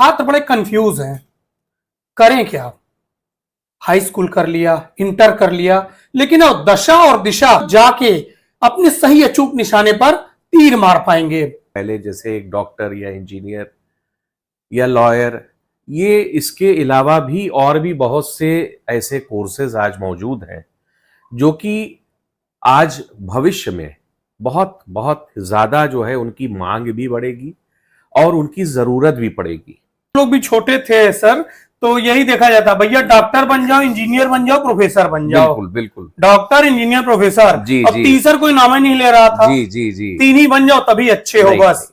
छात्र बड़े कंफ्यूज हैं, करें क्या। हाई स्कूल कर लिया, इंटर कर लिया, लेकिन अब दशा और दिशा जाके अपने सही अचूक निशाने पर तीर मार पाएंगे। पहले जैसे एक डॉक्टर या इंजीनियर या लॉयर, ये इसके अलावा भी और भी बहुत से ऐसे कोर्सेज आज मौजूद हैं जो कि आज भविष्य में बहुत बहुत ज्यादा जो है उनकी मांग भी बढ़ेगी और उनकी जरूरत भी पड़ेगी। लोग भी छोटे थे सर, तो यही देखा जाता, भैया डॉक्टर बन जाओ, इंजीनियर बन जाओ, प्रोफेसर बन जाओ। बिल्कुल बिल्कुल। Doctor, engineer, professor. जी अब जी। तीसर कोई नाम ही नहीं ले रहा था। जी जी जी। तीन ही बन जाओ तभी अच्छे हो बस।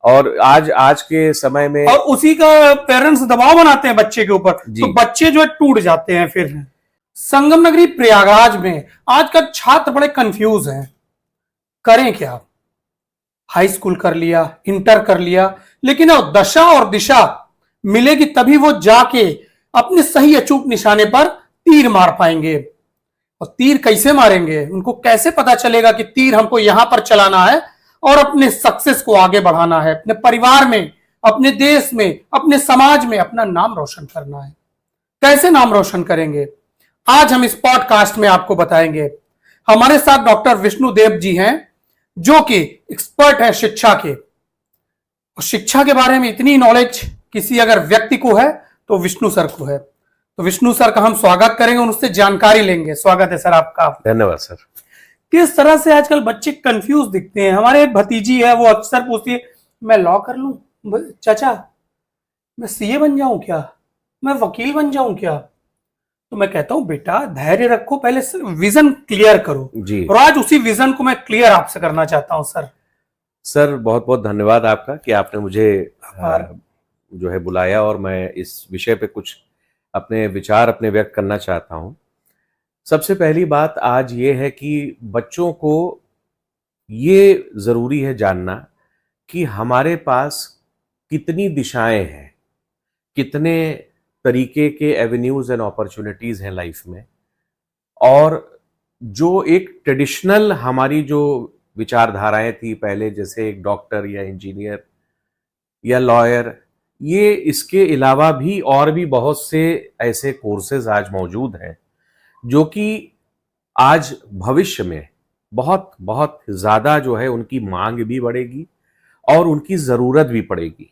और आज के समय में और उसी का पेरेंट्स दबाव बनाते हैं बच्चे के ऊपर, तो बच्चे जो है टूट जाते हैं। फिर संगम नगरी प्रयागराज में आज का छात्र बड़े कंफ्यूज हैं, करें क्या। हाई स्कूल कर लिया, इंटर कर लिया, लेकिन अब दशा और दिशा मिलेगी तभी वो जाके अपने सही अचूक निशाने पर तीर मार पाएंगे। और तीर कैसे मारेंगे, उनको कैसे पता चलेगा कि तीर हमको यहां पर चलाना है और अपने सक्सेस को आगे बढ़ाना है, अपने परिवार में, अपने देश में, अपने समाज में अपना नाम रोशन करना है। कैसे नाम रोशन करेंगे, आज हम इस पॉडकास्ट में आपको बताएंगे। हमारे साथ डॉक्टर विष्णुदेव जी हैं, जो कि एक्सपर्ट है शिक्षा के। और शिक्षा के बारे में इतनी नॉलेज किसी अगर व्यक्ति को है तो विष्णु सर को है। तो विष्णु सर का हम स्वागत करेंगे, उनसे जानकारी लेंगे। स्वागत है सर आपका। धन्यवाद सर। किस तरह से आजकल बच्चे कंफ्यूज दिखते हैं। हमारे भतीजी है, वो अक्सर पूछती है, मैं लॉ कर लूं चाचा, मैं सीए बन जाऊं क्या, मैं वकील बन जाऊं क्या। तो मैं कहता हूं बेटा धैर्य रखो, पहले विजन क्लियर करो जी। और आज उसी विजन को मैं क्लियर आपसे करना चाहता हूं सर। सर बहुत बहुत धन्यवाद आपका कि आपने मुझे जो है बुलाया और मैं इस विषय पे कुछ अपने विचार अपने व्यक्त करना चाहता हूं। सबसे पहली बात आज ये है कि बच्चों को ये जरूरी है जानना कि हमारे पास कितनी दिशाएं हैं, कितने तरीके के एवेन्यूज एंड अपॉर्चुनिटीज हैं लाइफ में। और जो एक ट्रेडिशनल हमारी जो विचारधाराएं थी पहले, जैसे एक डॉक्टर या इंजीनियर या लॉयर, ये इसके अलावा भी और भी बहुत से ऐसे कोर्सेज आज मौजूद हैं जो कि आज भविष्य में बहुत बहुत ज्यादा जो है उनकी मांग भी बढ़ेगी और उनकी जरूरत भी पड़ेगी।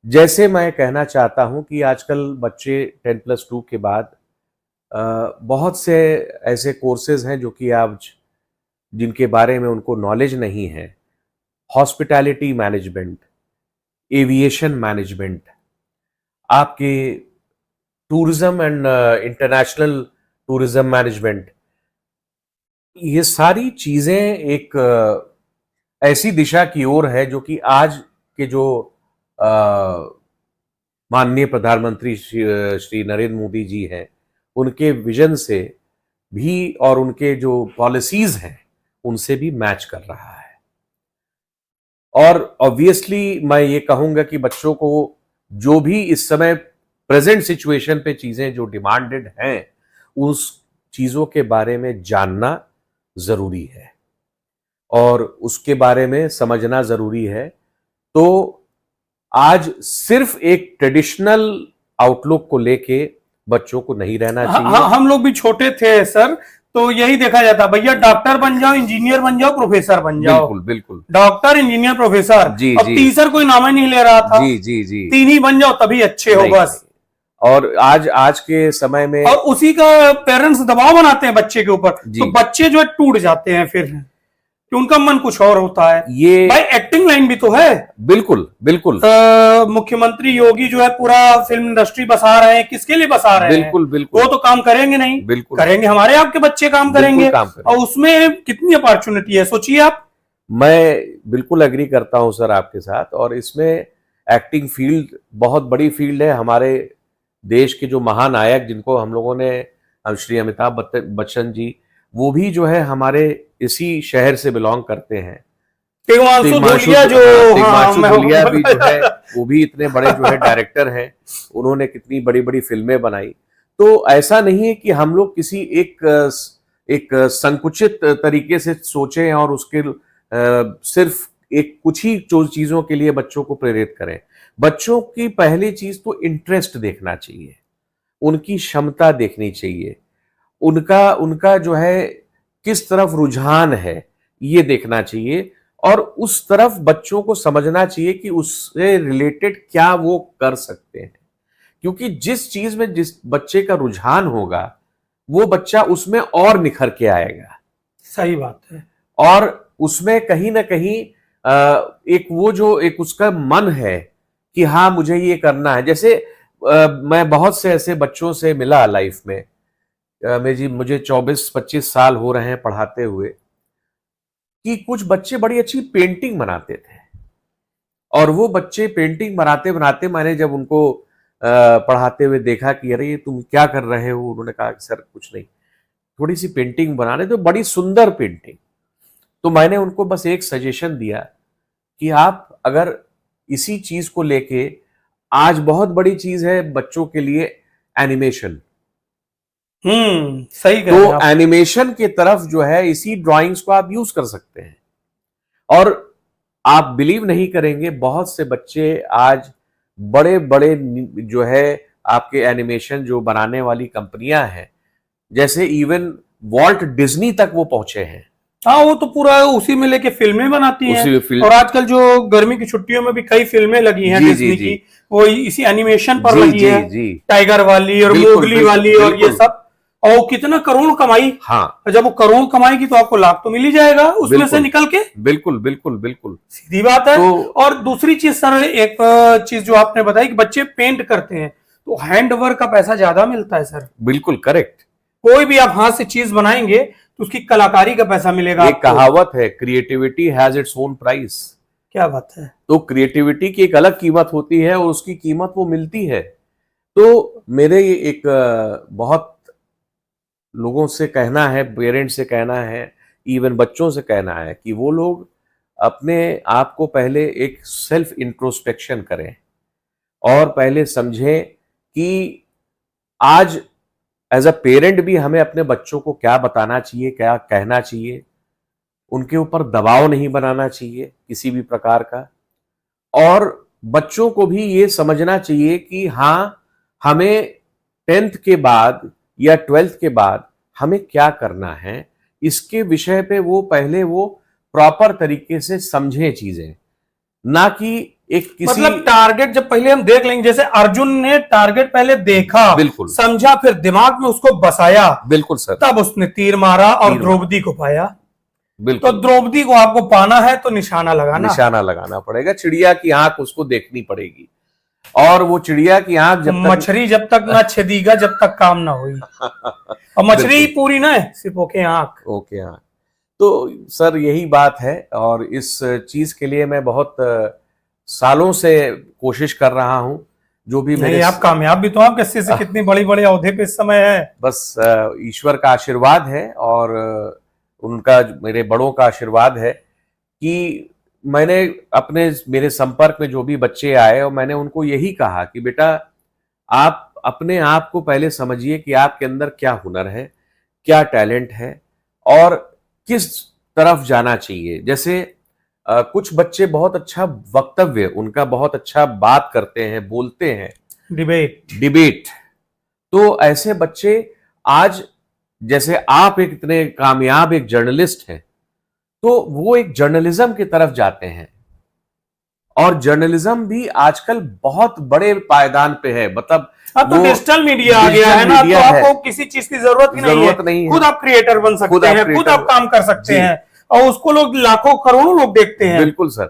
जैसे मैं कहना चाहता हूं कि आजकल बच्चे 10+2 के बाद बहुत से ऐसे कोर्सेज हैं जो कि आज जिनके बारे में उनको नॉलेज नहीं है। हॉस्पिटैलिटी मैनेजमेंट, एविएशन मैनेजमेंट, आपके tourism and international tourism management, ये सारी चीजें एक ऐसी दिशा की ओर है जो कि आज के जो माननीय प्रधानमंत्री श्री नरेंद्र मोदी जी हैं, उनके विजन से भी और उनके जो पॉलिसीज हैं उनसे भी मैच कर रहा है। और ऑब्वियसली मैं ये कहूंगा कि बच्चों को जो भी इस समय प्रेजेंट सिचुएशन पे चीजें जो डिमांडेड हैं उस चीजों के बारे में जानना जरूरी है और उसके बारे में समझना जरूरी है। तो आज सिर्फ एक ट्रेडिशनल आउटलुक को लेके बच्चों को नहीं रहना चाहिए। हम लोग भी छोटे थे सर, तो यही देखा जाता, भैया डॉक्टर बन जाओ, इंजीनियर बन जाओ, प्रोफेसर बन जाओ। बिल्कुल बिल्कुल। Doctor, engineer, professor. जी अब तीसर कोई नाम ही नहीं ले रहा था। जी जी जी। तीन ही बन जाओ तभी अच्छे हो बस। और आज के समय में और उसी का पेरेंट्स दबाव बनाते हैं बच्चे के ऊपर, तो बच्चे जो है टूट जाते हैं फिर, कि उनका मन कुछ और होता है। ये भाई एक्टिंग लाइन भी तो है। बिल्कुल बिल्कुल। मुख्यमंत्री योगी जो है पूरा फिल्म इंडस्ट्री बसा रहे हैं, किसके लिए बसा रहे हैं? बिल्कुल बिल्कुल। वो तो काम करेंगे नहीं। बिल्कुल करेंगे, हमारे आपके बच्चे काम करेंगे। और उसमें कितनी अपॉर्चुनिटी है सोचिए आप। मैं बिल्कुल एग्री करता हूं सर आपके साथ। और इसमें एक्टिंग फील्ड बहुत बड़ी फील्ड है। हमारे देश के जो महानायक जिनको हम लोगों ने, श्री अमिताभ बच्चन जी, वो भी जो है हमारे इसी शहर से बिलोंग करते हैं। तिग्मांशु धूलिया भी जो है वो भी इतने बड़े जो है डायरेक्टर हैं, उन्होंने कितनी बड़ी बड़ी फिल्में बनाई। तो ऐसा नहीं है कि हम लोग किसी एक संकुचित तरीके से सोचें और उसके सिर्फ एक कुछ ही चीजों के लिए बच्चों को प्रेरित करें। बच्चों की पहली चीज तो इंटरेस्ट देखना चाहिए, उनकी क्षमता देखनी चाहिए, उनका उनका जो है किस तरफ रुझान है ये देखना चाहिए, और उस तरफ बच्चों को समझना चाहिए कि उससे रिलेटेड क्या वो कर सकते हैं। क्योंकि जिस चीज में जिस बच्चे का रुझान होगा वो बच्चा उसमें और निखर के आएगा। सही बात है। और उसमें कहीं ना कहीं एक वो जो एक उसका मन है कि हाँ मुझे ये करना है। जैसे मैं बहुत से ऐसे बच्चों से मिला लाइफ में, मुझे 24-25 साल हो रहे हैं पढ़ाते हुए, कि कुछ बच्चे बड़ी अच्छी पेंटिंग बनाते थे, और वो बच्चे पेंटिंग बनाते बनाते मैंने जब उनको पढ़ाते हुए देखा कि अरे ये तुम क्या कर रहे हो, उन्होंने कहा कि सर कुछ नहीं, थोड़ी सी पेंटिंग बना रहे, तो बड़ी सुंदर पेंटिंग। तो मैंने उनको बस एक सजेशन दिया कि आप अगर इसी चीज को लेके, आज बहुत बड़ी चीज है बच्चों के लिए एनिमेशन, सही कह रहे हैं तो आप। एनिमेशन की तरफ जो है इसी ड्राइंग्स को आप यूज कर सकते हैं। और आप बिलीव नहीं करेंगे, बहुत से बच्चे आज बड़े बड़े जो है आपके एनिमेशन जो बनाने वाली कंपनियां हैं, जैसे इवन वॉल्ट डिज्नी तक वो पहुंचे हैं। हाँ, वो तो पूरा उसी में लेके फिल्में बनाती हैं। फिल्म, और आजकल जो गर्मी की छुट्टियों में भी कई फिल्में लगी हैं डिज्नी की, वो इसी एनिमेशन पर लगी है। टाइगर वाली और मोगली वाली और ये सब, और कितना करोड़ कमाई। हाँ, जब वो करोड़ कमाएगी तो आपको लाभ तो मिल ही जाएगा उसमें से निकल के। बिल्कुल बिल्कुल बिल्कुल सीधी बात है। और दूसरी चीज सर, एक चीज जो आपने बताई कि बच्चे पेंट करते हैं, तो हैंड वर्क का पैसा ज्यादा मिलता है सर। बिल्कुल करेक्ट। कोई भी आप हाथ से चीज बनाएंगे तो उसकी कलाकारी का पैसा मिलेगा। एक कहावत है, creativity has its own price. क्या बात है। तो क्रिएटिविटी की एक अलग कीमत होती है और उसकी कीमत वो मिलती है। तो मेरे एक बहुत लोगों से कहना है, पेरेंट्स से कहना है, इवन बच्चों से कहना है कि वो लोग अपने आप को पहले एक सेल्फ इंट्रोस्पेक्शन करें और पहले समझें कि आज एज अ पेरेंट भी हमें अपने बच्चों को क्या बताना चाहिए, क्या कहना चाहिए। उनके ऊपर दबाव नहीं बनाना चाहिए किसी भी प्रकार का, और बच्चों को भी ये समझना चाहिए कि हाँ, हमें 10th के बाद या 12th के बाद हमें क्या करना है, इसके विषय पे वो पहले वो प्रॉपर तरीके से समझें चीजें, ना कि एक किसी मतलब टारगेट जब पहले हम देख लेंगे, जैसे अर्जुन ने टारगेट पहले देखा, बिल्कुल समझा, फिर दिमाग में उसको बसाया, बिल्कुल सर, तब उसने तीर मारा और द्रौपदी को पाया। बिल्कुल। तो द्रौपदी को आपको पाना है तो निशाना लगाना पड़ेगा, चिड़िया की आंख उसको देखनी पड़ेगी, और वो चिड़िया की आंख जब तक, मछली जब तक ना छेदीगा जब तक काम ना हुई। और मछली पूरी ना है, सिर्फ ओके आंख। तो सर यही बात है, और इस चीज के लिए मैं बहुत सालों से कोशिश कर रहा हूं। जो भी मेरे, आप कामयाब भी तो, आप किसी से कितनी बड़ी बड़ी अवधि पे इस समय है। बस ईश्वर का आशीर्वाद है और उनका, मेरे बड़ों का आशीर्वाद है कि मैंने मेरे संपर्क में जो भी बच्चे आए, और मैंने उनको यही कहा कि बेटा, आप अपने आप को पहले समझिए कि आपके अंदर क्या हुनर है, क्या टैलेंट है और किस तरफ जाना चाहिए। जैसे कुछ बच्चे बहुत अच्छा वक्तव्य, उनका बहुत अच्छा बात करते हैं, बोलते हैं, डिबेट। तो ऐसे बच्चे आज, जैसे आप एक इतने कामयाब एक जर्नलिस्ट हैं, तो वो एक जर्नलिज्म की तरफ जाते हैं, और जर्नलिज्म भी आजकल बहुत बड़े पायदान पे है। मतलब अब तो डिजिटल मीडिया आ गया है ना, तो आपको किसी चीज की जरूरत नहीं है। खुद आप क्रिएटर बन सकते हैं, खुद आप काम कर सकते हैं, और उसको लोग लाखों करोड़ों लोग देखते हैं। बिल्कुल सर।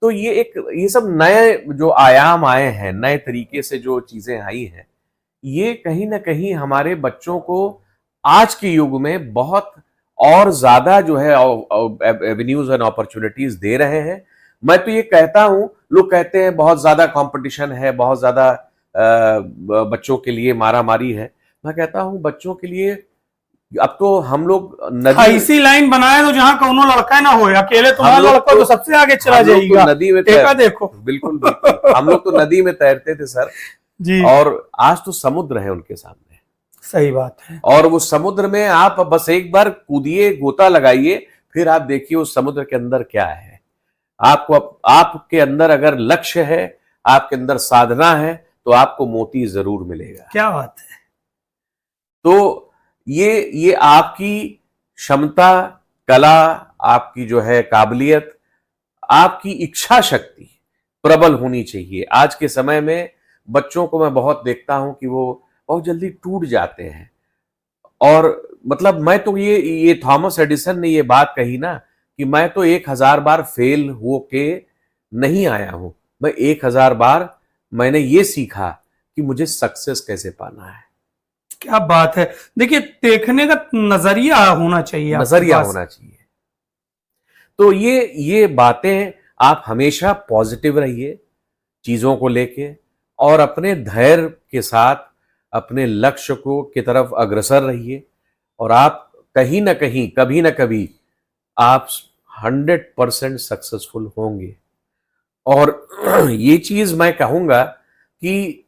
तो ये सब नए जो आयाम आए हैं, नए तरीके से जो चीजें आई हैं, ये कहीं ना कहीं हमारे बच्चों को आज के युग में बहुत और ज्यादा जो है एवेन्यूज एंड अपॉर्चुनिटीज दे रहे हैं। मैं तो ये कहता हूं, लोग कहते हैं बहुत ज्यादा कंपटीशन है, बहुत ज्यादा बच्चों के लिए मारा मारी है। मैं कहता हूं बच्चों के लिए अब तो हम लोग ऐसी लाइन बनाए तो जहां कोनो लड़का ना हो, अकेले तुम्हारा लड़का तो सबसे आगे चला जाएगा। नदी में देखो, बिल्कुल हम लोग तो नदी में तैरते थे सर जी, और आज तो समुद्र है उनके सामने। सही बात है। और वो समुद्र में आप बस एक बार कूदिए, गोता लगाइए, फिर आप देखिए उस समुद्र के अंदर क्या है। आपको, आपके अंदर अगर लक्ष्य है, आपके अंदर साधना है तो आपको मोती जरूर मिलेगा। क्या बात है। तो ये आपकी क्षमता, कला, आपकी जो है काबिलियत, आपकी इच्छा शक्ति प्रबल होनी चाहिए। आज के समय में बच्चों को मैं बहुत देखता हूं कि वो बहुत जल्दी टूट जाते हैं। और मतलब मैं तो ये थॉमस एडिसन ने ये बात कही ना कि मैं तो 1000 बार फेल होके नहीं आया हूं, मैं 1000 बार मैंने ये सीखा कि मुझे सक्सेस कैसे पाना है। क्या बात है। देखिए, देखने का नजरिया होना चाहिए, नजरिया होना चाहिए। तो ये बातें आप हमेशा पॉजिटिव रहिए चीजों को लेके, और अपने धैर्य के साथ अपने लक्ष्य को की तरफ अग्रसर रहिए, और आप कहीं ना कहीं, कभी ना कभी आप 100% सक्सेसफुल होंगे। और ये चीज मैं कहूंगा कि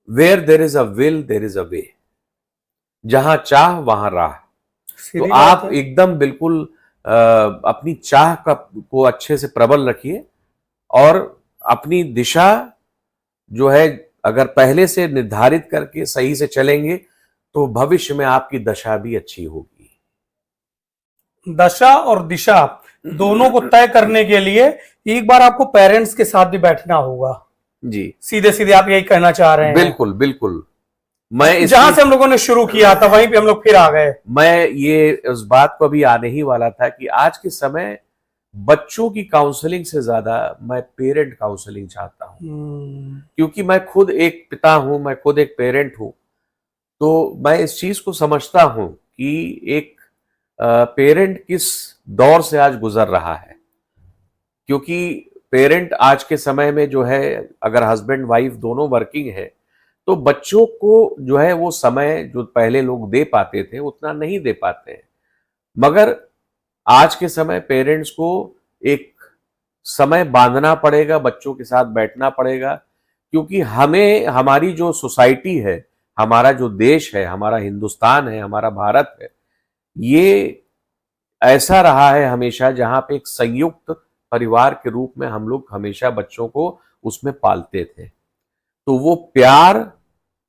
where there is a will there is a way, जहां चाह वहां राह। तो आप एकदम बिल्कुल अपनी चाह को अच्छे से प्रबल रखिए, और अपनी दिशा जो है अगर पहले से निर्धारित करके सही से चलेंगे तो भविष्य में आपकी दशा भी अच्छी होगी। दशा और दिशा दोनों को तय करने के लिए एक बार आपको पेरेंट्स के साथ भी बैठना होगा। जी, सीधे सीधे आप यही कहना चाह रहे हैं? बिल्कुल बिल्कुल। मैं जहां से हम लोगों ने शुरू किया था वहीं पे हम लोग फिर आ गए। मैं ये उस बात को भी आने ही वाला था कि आज के समय बच्चों की काउंसलिंग से ज्यादा मैं पेरेंट काउंसलिंग चाहता हूं, क्योंकि मैं खुद एक पिता हूं, मैं खुद एक पेरेंट हूं। तो मैं इस चीज को समझता हूं कि एक पेरेंट किस दौर से आज गुजर रहा है। क्योंकि पेरेंट आज के समय में जो है, अगर हस्बैंड वाइफ दोनों वर्किंग है तो बच्चों को जो है वो समय जो पहले लोग दे पाते थे उतना नहीं दे पाते हैं। मगर आज के समय पेरेंट्स को एक समय बांधना पड़ेगा, बच्चों के साथ बैठना पड़ेगा, क्योंकि हमें, हमारी जो सोसाइटी है, हमारा जो देश है, हमारा हिंदुस्तान है, हमारा भारत है, ये ऐसा रहा है हमेशा जहां पे एक संयुक्त परिवार के रूप में हम लोग हमेशा बच्चों को उसमें पालते थे। तो वो प्यार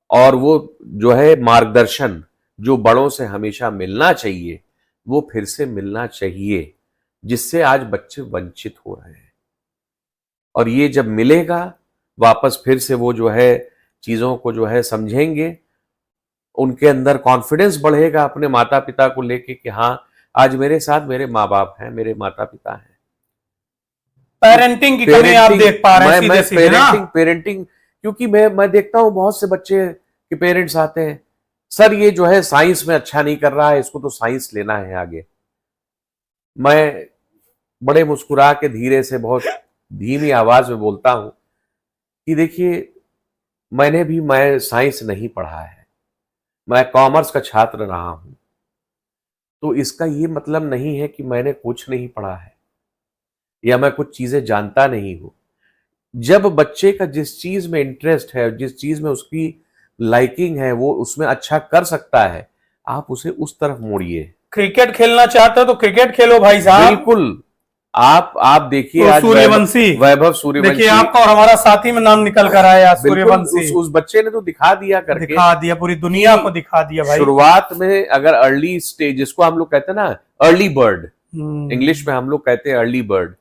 और वो जो है मार्गदर्शन जो बड़ों से हमेशा मिलना चाहिए, वो फिर से मिलना चाहिए, जिससे आज बच्चे वंचित हो रहे हैं। और ये जब मिलेगा वापस, फिर से वो जो है चीजों को जो है समझेंगे, उनके अंदर कॉन्फिडेंस बढ़ेगा अपने माता पिता को लेके कि हाँ, आज मेरे साथ मेरे माँ बाप हैं, मेरे माता पिता हैं। पेरेंटिंग की कमी आप देख पा रहे हैं सीधे सीधे ना? पेरेंटिंग, क्योंकि मैं देखता हूं बहुत से बच्चे के पेरेंट्स आते हैं, सर ये जो है साइंस में अच्छा नहीं कर रहा है, इसको तो साइंस लेना है आगे। मैं बड़े मुस्कुरा के धीरे से, बहुत धीमी आवाज में बोलता हूं कि देखिए, मैं साइंस नहीं पढ़ा है, मैं कॉमर्स का छात्र रहा हूं। तो इसका ये मतलब नहीं है कि मैंने कुछ नहीं पढ़ा है या मैं कुछ चीजें जानता नहीं हूं। जब बच्चे का जिस चीज में इंटरेस्ट है, जिस चीज में उसकी लाइकिंग है, वो उसमें अच्छा कर सकता है, आप उसे उस तरफ मोड़िए। क्रिकेट खेलना चाहते हो तो क्रिकेट खेलो भाई साहब। बिल्कुल। आप देखिए, आज सूर्यवंशी, वैभव सूर्यवंशी, देखिए आपका और हमारा साथी में नाम निकल कर आया, सूर्यवंशी। उस बच्चे ने तो दिखा दिया करके, दिखा दिया, पूरी दुनिया को दिखा दिया भाई। शुरुआत में अगर अर्ली स्टेज, जिसको हम लोग कहते हैं ना अर्ली बर्ड, इंग्लिश में हम लोग कहते हैं अर्ली बर्ड,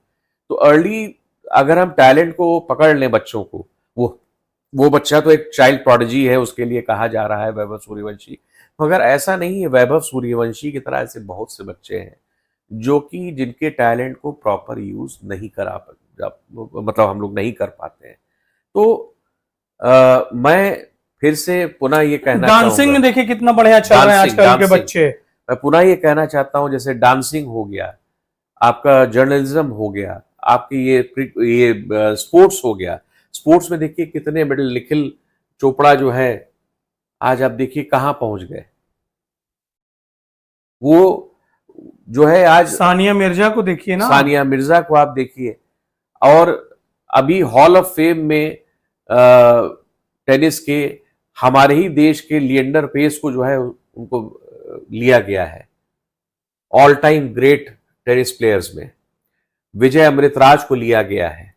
तो अर्ली अगर हम टैलेंट को पकड़ लें बच्चों को, वो बच्चा तो एक चाइल्ड प्रोडिजी है, उसके लिए कहा जा रहा है वैभव सूर्यवंशी। मगर ऐसा नहीं है, वैभव सूर्यवंशी की तरह ऐसे बहुत से बच्चे हैं जो कि जिनके टैलेंट को प्रॉपर यूज नहीं करा, मतलब हम लोग नहीं कर पाते हैं। तो मैं फिर से पुनः ये कहना चाहूंगा, डांसिंग में देखिए कितना बढ़िया चल रहे हैं आजकल के बच्चे। मैं पुनः ये कहना चाहता हूं, जैसे डांसिंग हो गया, आपका जर्नलिज्म हो गया, आपकी ये स्पोर्ट्स हो गया। स्पोर्ट्स में देखिए कितने मेडल, निखिल चोपड़ा जो है आज आप देखिए कहां पहुंच गए। वो जो है आज सानिया मिर्जा को देखिए ना, सानिया मिर्जा को आप देखिए। और अभी हॉल ऑफ फेम में टेनिस के हमारे ही देश के लिएंडर पेस को जो है उनको लिया गया है all time great tennis players में। विजय अमृतराज को लिया गया है।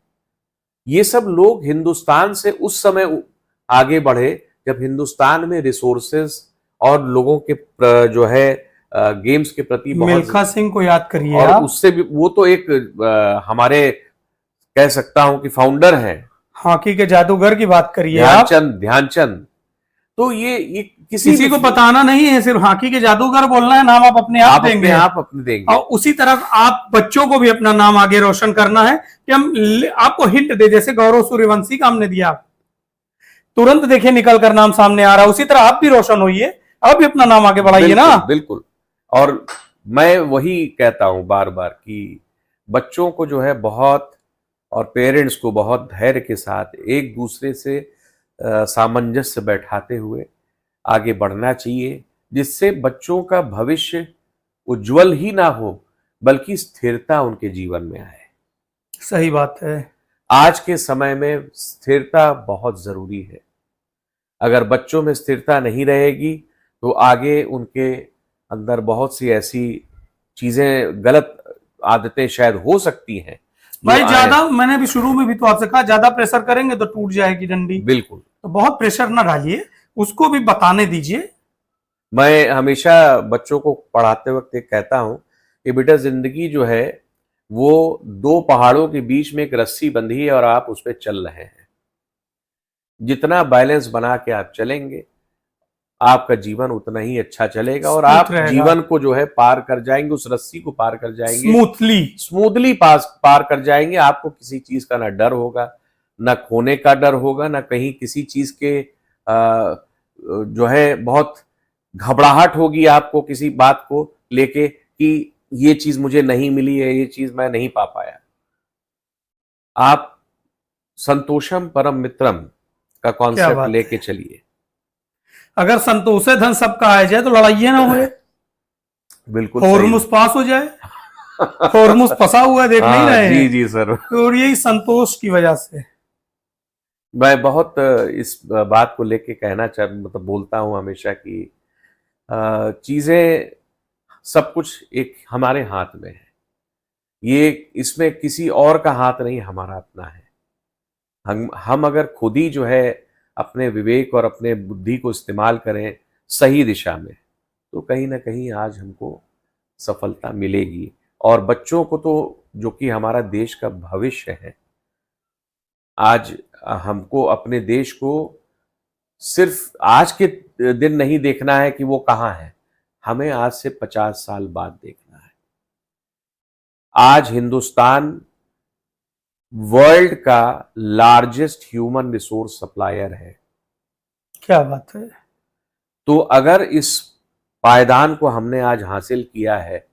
ये सब लोग हिंदुस्तान से उस समय आगे बढ़े जब हिंदुस्तान में रिसोर्सेज और लोगों के जो है गेम्स के प्रति मिल्खा सिंह को याद करिए और आप। उससे भी वो तो एक हमारे कह सकता हूं कि फाउंडर हैं। हॉकी के जादूगर की बात करिए आप। ध्यानचंद। तो ये किसी को बताना नहीं है, सिर्फ हॉकी के जादूगर बोलना है, नाम आप अपने आप देंगे। आप अपने देंगे। और उसी तरफ आप बच्चों को भी अपना नाम आगे रोशन करना है कि हम आपको हिंट दे, जैसे गौरव सूर्यवंशी का हमने दिया, तुरंत देखिए निकल कर नाम सामने आ रहा है। उसी तरह आप भी रोशन होइए, आप भी अपना नाम आगे बढ़ाइए ना। बिल्कुल। और मैं वही कहता हूं बार बार कि बच्चों को जो है बहुत, और पेरेंट्स को बहुत धैर्य के साथ एक दूसरे से सामंजस्य बैठाते हुए आगे बढ़ना चाहिए, जिससे बच्चों का भविष्य उज्जवल ही ना हो बल्कि स्थिरता उनके जीवन में आए। सही बात है। आज के समय में स्थिरता बहुत जरूरी है। अगर बच्चों में स्थिरता नहीं रहेगी तो आगे उनके अंदर बहुत सी ऐसी चीजें, गलत आदतें शायद हो सकती हैं। भाई ज्यादा, मैंने भी शुरू में भी तो आपसे कहा, ज्यादा प्रेशर करेंगे तो टूट जाएगी डंडी। बिल्कुल। तो बहुत प्रेशर ना डालिए, उसको भी बताने दीजिए। मैं हमेशा बच्चों को पढ़ाते वक्त एक कहता हूं कि बेटा, जिंदगी जो है वो दो पहाड़ों के बीच में एक रस्सी बंधी है और आप उस पर चल रहे हैं। जितना बैलेंस बना के आप चलेंगे, आपका जीवन उतना ही अच्छा चलेगा और आप जीवन को जो है पार कर जाएंगे, उस रस्सी को पार कर जाएंगे, स्मूथली पार कर जाएंगे। आपको किसी चीज का ना डर होगा, ना खोने का डर होगा, ना कहीं किसी चीज के जो है बहुत घबराहट होगी आपको किसी बात को लेके कि ये चीज मुझे नहीं मिली है, ये चीज मैं नहीं पा पाया। आप संतोषम परम मित्रम का कॉन्सेप्ट लेके चलिए। अगर संतोषे धन सबका आ जाए तो लड़ाइए ना हुए। बिल्कुल। होर्मुस पास हो जाए। होर्मुस फंसा हुआ है, देख नहीं रहे हैं? जी सर। और यही संतोष की वजह से मैं बहुत इस बात को लेके कहना मतलब बोलता हूं हमेशा कि चीजें सब कुछ एक हमारे हाथ में है। ये इसमें किसी और का हाथ नहीं, हमारा अपना है। हम अगर खुद ही जो है अपने विवेक और अपने बुद्धि को इस्तेमाल करें सही दिशा में, तो कहीं ना कहीं आज हमको सफलता मिलेगी। और बच्चों को तो, जो कि हमारा देश का भविष्य है, आज हमको अपने देश को सिर्फ आज के दिन नहीं देखना है कि वो कहाँ है, हमें आज से 50 साल बाद देखना है। आज हिंदुस्तान वर्ल्ड का लार्जेस्ट ह्यूमन रिसोर्स सप्लायर है। क्या बात है। तो अगर इस पायदान को हमने आज हासिल किया है,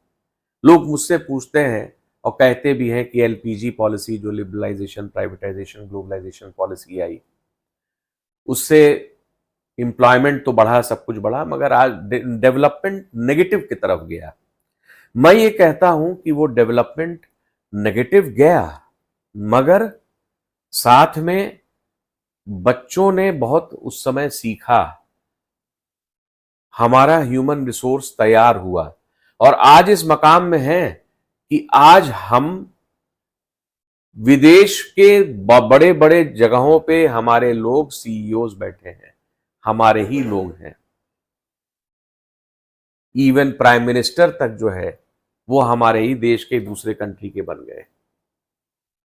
लोग मुझसे पूछते हैं और कहते भी हैं कि एलपीजी पॉलिसी, जो लिबरलाइजेशन, प्राइवेटाइजेशन, ग्लोबलाइजेशन पॉलिसी आई, उससे एम्प्लॉयमेंट तो बढ़ा, सब कुछ बढ़ा, मगर आज डेवलपमेंट नेगेटिव की तरफ गया। मैं ये कहता हूं कि वो डेवलपमेंट नेगेटिव गया, मगर साथ में बच्चों ने बहुत उस समय सीखा, हमारा ह्यूमन रिसोर्स तैयार हुआ और आज इस मकाम में है कि आज हम विदेश के बड़े बड़े जगहों पे हमारे लोग सीईओज बैठे हैं, हमारे ही लोग हैं। इवन प्राइम मिनिस्टर तक जो है वो हमारे ही देश के दूसरे कंट्री के बन गए।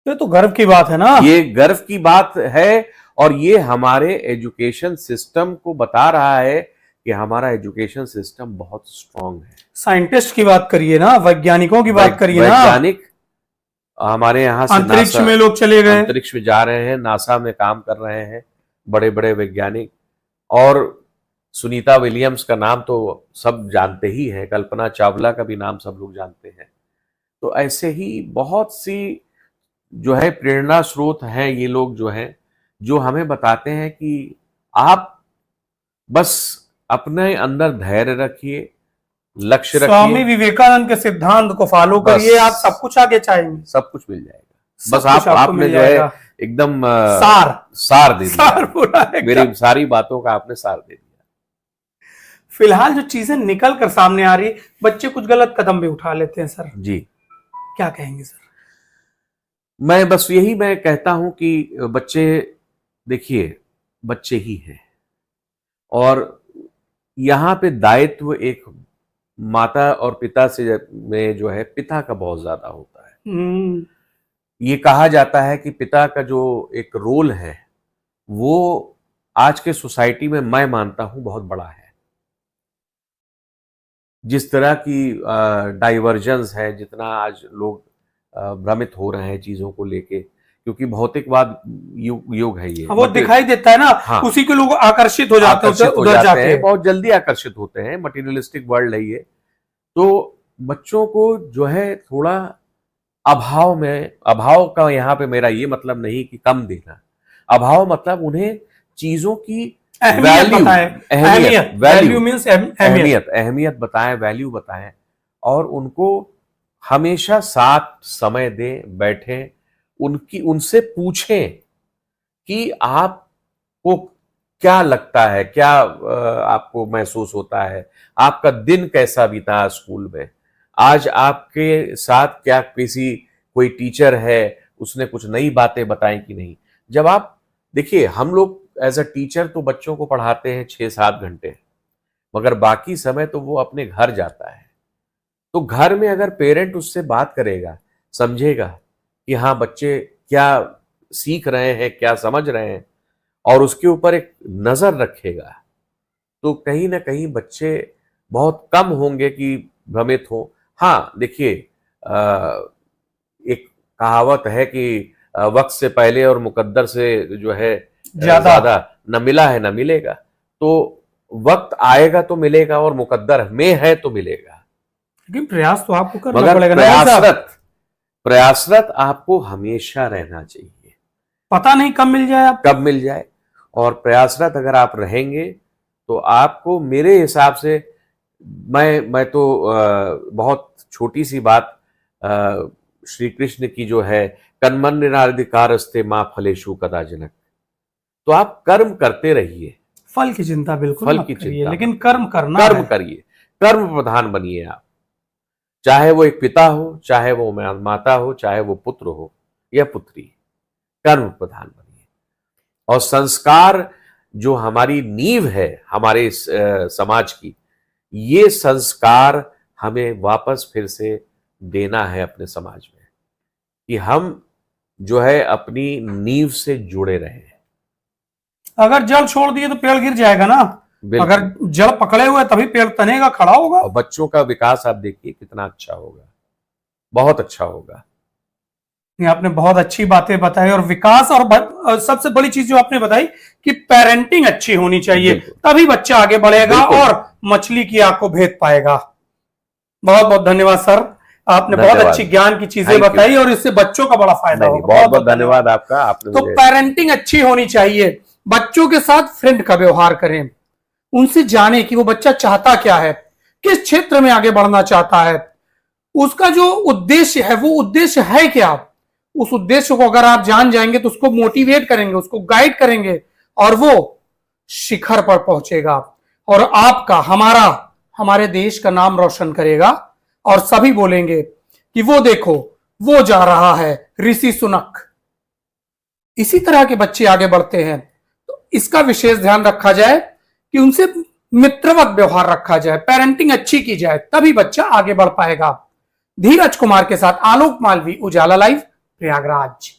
ये तो गर्व की बात है ना। ये गर्व की बात है और ये हमारे एजुकेशन सिस्टम को बता रहा है कि हमारा एजुकेशन सिस्टम बहुत स्ट्रांग है। साइंटिस्ट की बात करिए ना, वैज्ञानिकों की बात करिए ना। वैज्ञानिक हमारे यहाँ से अंतरिक्ष में लोग चले गए, अंतरिक्ष में जा रहे हैं, नासा में काम कर रहे हैं बड़े बड़े वैज्ञानिक। और सुनीता विलियम्स का नाम तो सब जानते ही हैं, कल्पना चावला का भी नाम सब लोग जानते हैं। तो ऐसे ही बहुत सी जो है प्रेरणा स्रोत हैं ये लोग जो हैं, जो हमें बताते हैं कि आप बस अपने अंदर धैर्य रखिए, लक्ष्य रखिए। स्वामी विवेकानंद के सिद्धांत को फॉलो करिए, आप सब कुछ आगे चाहेंगे, सब कुछ मिल जाएगा। बस आपने जो है एकदम सार दे दिया, मेरी सारी बातों का आपने सार दे दिया। फिलहाल जो चीजें निकल कर सामने आ रही, बच्चे कुछ गलत कदम भी उठा लेते हैं सर जी, क्या कहेंगे सर? मैं बस यही मैं कहता हूं कि बच्चे, देखिए, बच्चे ही हैं, और यहाँ पे दायित्व एक माता और पिता से में जो है, पिता का बहुत ज्यादा होता है। ये कहा जाता है कि पिता का जो एक रोल है वो आज के सोसाइटी में, मैं मानता हूं, बहुत बड़ा है। जिस तरह की डाइवर्जेंस है, जितना आज लोग भ्रमित हो रहे हैं चीजों को लेके, क्योंकि भौतिकवाद युग है ये, वो दिखाई देता है ना। हाँ, उसी के लोग आकर्षित हो जाते हैं, उधर जाते हैं, बहुत जल्दी आकर्षित होते हैं। मटीरियलिस्टिक वर्ल्ड है ये। तो बच्चों को जो है थोड़ा अभाव का, यहाँ पे मेरा ये मतलब नहीं कि कम देना, अभाव मतलब उन्हें चीजों की अहमियत बताएं, वैल्यू बताएं, और उनको हमेशा साथ समय दें, बैठें, उनसे पूछें कि आपको क्या लगता है, क्या आपको महसूस होता है, आपका दिन कैसा बीता स्कूल में, आज आपके साथ क्या कोई टीचर है, उसने कुछ नई बातें बताई कि नहीं। जब आप देखिए, हम लोग एज अ टीचर तो बच्चों को पढ़ाते हैं 6-7 घंटे, मगर बाकी समय तो वो अपने घर जाता है। तो घर में अगर पेरेंट उससे बात करेगा, समझेगा कि हाँ बच्चे क्या सीख रहे हैं, क्या समझ रहे हैं, और उसके ऊपर एक नजर रखेगा, तो कहीं ना कहीं बच्चे बहुत कम होंगे कि भ्रमित हो। हाँ देखिए, एक कहावत है कि वक्त से पहले और मुकद्दर से जो है ज्यादा न मिला है न मिलेगा। तो वक्त आएगा तो मिलेगा, और मुकद्दर में है तो मिलेगा, लेकिन प्रयास तो आपको करना पड़ेगा। प्रयासरत आपको हमेशा रहना चाहिए। पता नहीं कब मिल जाए, कब मिल जाए, और प्रयासरत अगर आप रहेंगे तो आपको, मेरे हिसाब से, मैं तो बहुत छोटी सी बात, श्री कृष्ण की जो है, कर्मण्येनाधिकारस्ते मा फलेषु कदाचन, तो आप कर्म करते रहिए, फल की चिंता बिल्कुल फल मत की करिए, चिंता, लेकिन कर्म करना, कर्म करिए, कर्म प्रधान बनिए आप। चाहे वो एक पिता हो, चाहे वो माता हो, चाहे वो पुत्र हो या पुत्री, कर्म प्रधान बनिए। और संस्कार जो हमारी नींव है हमारे समाज की, ये संस्कार हमें वापस फिर से देना है अपने समाज में, कि हम जो है अपनी नींव से जुड़े रहें। अगर जल छोड़ दिए तो पेड़ गिर जाएगा ना, अगर जल पकड़े हुए तभी पेड़ तनेगा, खड़ा होगा। और बच्चों का विकास आप देखिए कितना अच्छा होगा, बहुत अच्छा होगा। आपने बहुत अच्छी बातें बताई, और विकास, और सबसे बड़ी चीज जो आपने बताई कि पेरेंटिंग अच्छी होनी चाहिए, तभी बच्चा आगे बढ़ेगा और मछली की आंख को भेद पाएगा। बहुत बहुत धन्यवाद सर, आपने बहुत अच्छी ज्ञान की चीजें बताई, और इससे बच्चों का बड़ा फायदा होगा। बहुत बहुत धन्यवाद आपका। आपने तो पेरेंटिंग अच्छी होनी चाहिए, बच्चों के साथ फ्रेंड का व्यवहार करें, उनसे जाने कि वो बच्चा चाहता क्या है, किस क्षेत्र में आगे बढ़ना चाहता है, उसका जो उद्देश्य है वो उद्देश्य है क्या। उस उद्देश्य को अगर आप जान जाएंगे तो उसको मोटिवेट करेंगे, उसको गाइड करेंगे, और वो शिखर पर पहुंचेगा, और आपका, हमारे देश का नाम रोशन करेगा, और सभी बोलेंगे कि वो देखो, वो जा रहा है ऋषि सुनक। इसी तरह के बच्चे आगे बढ़ते हैं, तो इसका विशेष ध्यान रखा जाए कि उनसे मित्रवत व्यवहार रखा जाए, पेरेंटिंग अच्छी की जाए, तभी बच्चा आगे बढ़ पाएगा। धीरज कुमार के साथ आलोक मालवी, उजाला लाइव, प्रयागराज।